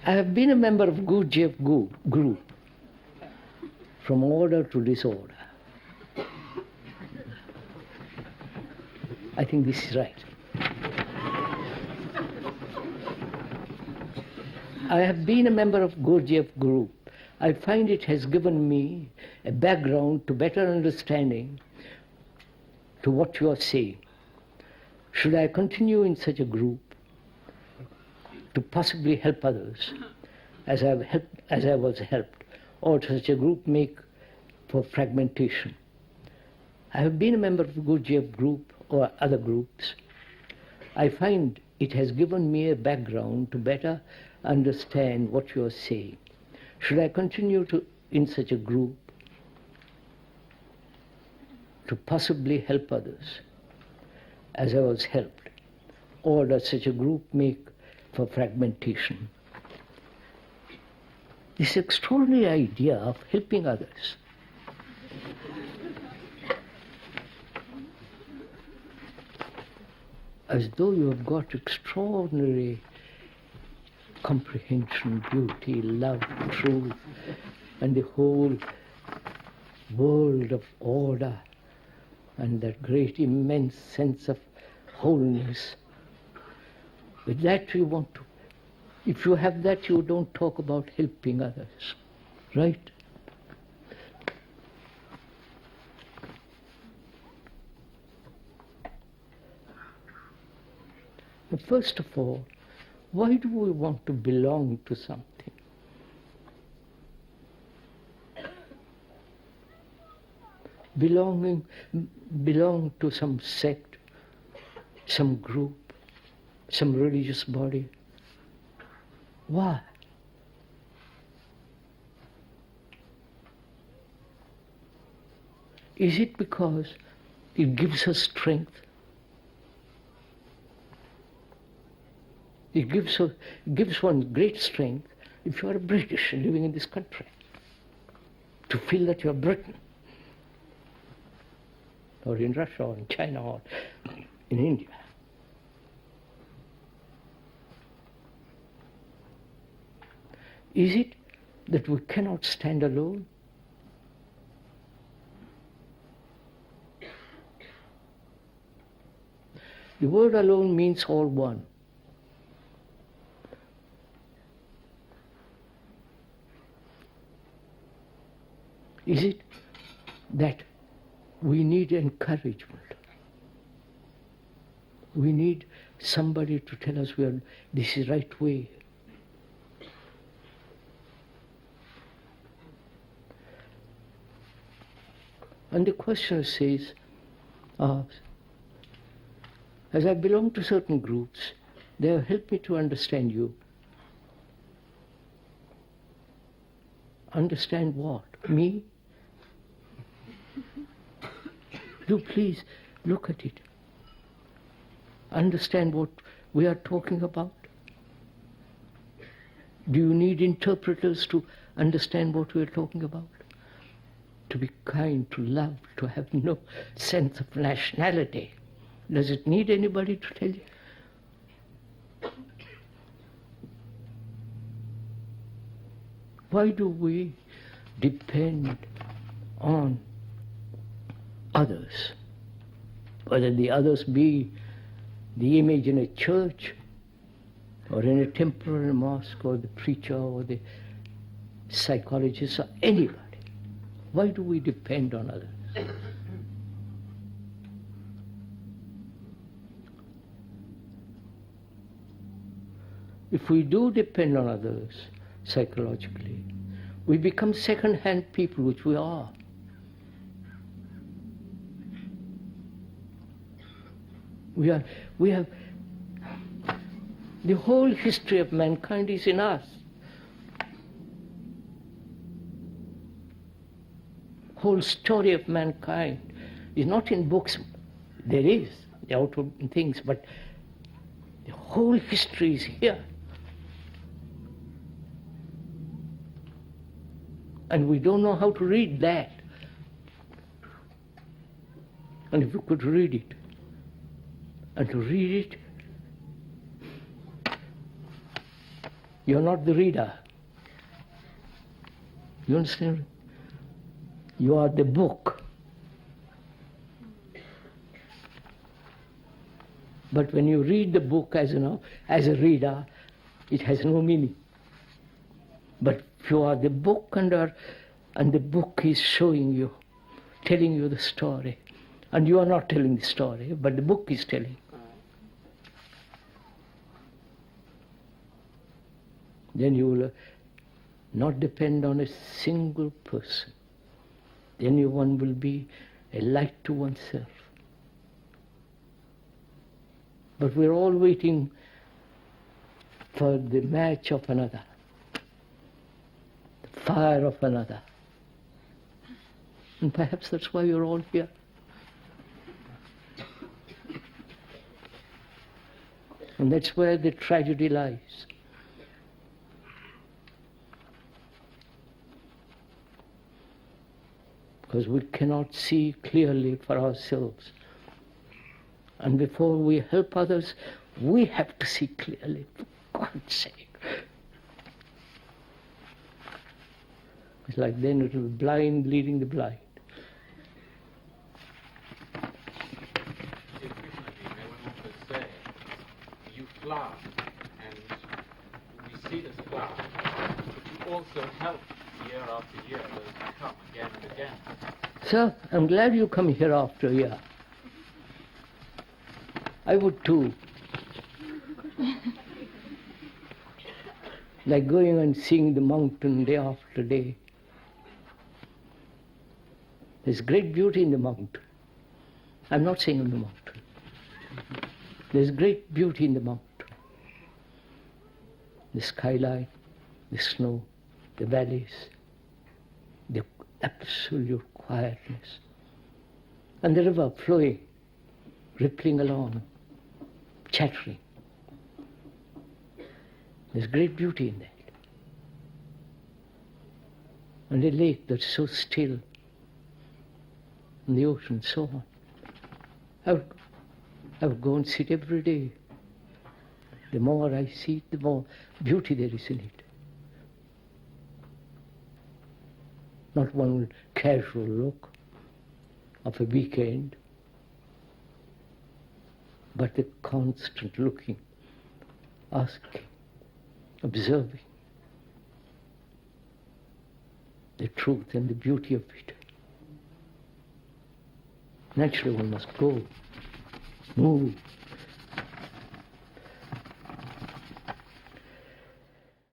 I have been a member of Gurdjieff group, from order to disorder. I think this is right. I have been a member of Gurdjieff group. I find it has given me a background to better understanding to what you are saying. Should I continue in such a group to possibly help others as I was helped, or to such a group make for fragmentation? I have been a member of the Gurdjieff group or other groups. I find it has given me a background to better understand what you are saying. Should I continue in such a group to possibly help others as I was helped, or does such a group make for fragmentation? This extraordinary idea of helping others. As though you have got extraordinary comprehension, beauty, love, truth, and the whole world of order, and that great immense sense of wholeness. With that you want to, if you have that, you don't talk about helping others, right? But first of all, why do we want to belong to something? Belong to some sect, some group, some religious body. Why? Is it because it gives us strength? It gives one great strength if you are a British living in this country, to feel that you are Britain, or in Russia, or in China, or in India. Is it that we cannot stand alone? The word alone means all one. Is it that we need encouragement? We need somebody to tell us this is the right way. And the questioner says, as I belong to certain groups, they have helped me to understand you. Understand what? Me? Do please look at it. Understand what we are talking about. Do you need interpreters to understand what we are talking about? To be kind, to love, to have no sense of nationality. Does it need anybody to tell you? Why do we depend on others? Whether the others be the image in a church, or in a temple or a mosque, or the preacher, or the psychologist, or anybody. Why do we depend on others? If we do depend on others psychologically, we become second-hand people, which we are. We have, the whole history of mankind is in us. Whole story of mankind is not in books. There is the outward things, but the whole history is here. And we don't know how to read that. And if we could read it, and to read it You're not the reader. You understand? You are the book. But when you read the book as a reader, it has no meaning. But if you are the book and the book is showing you, telling you the story, and you are not telling the story, but the book is telling. Then you will not depend on a single person. Then one will be a light to oneself. But we're all waiting for the match of another, the fire of another. And perhaps that's why you're all here. And that's where the tragedy lies. Because we cannot see clearly for ourselves. And before we help others, we have to see clearly, for God's sake. It's like then it will be blind leading the blind. You fly, and we see this fly, but you also help year after year those who come again and again. Sir, I'm glad you come here after a year. I would too. Like going and seeing the mountain day after day. There's great beauty in the mountain. I'm not saying on the mountain. There's great beauty in the mountain. The skyline, the snow, the valleys, the absolute quietness. And the river flowing, rippling along, chattering. There's great beauty in that. And a lake that's so still, and the ocean, so on. I would go and sit every day. The more I see it, the more beauty there is in it. Not one casual look of a weekend, but the constant looking, asking, observing the truth and the beauty of it. Naturally one must go, move,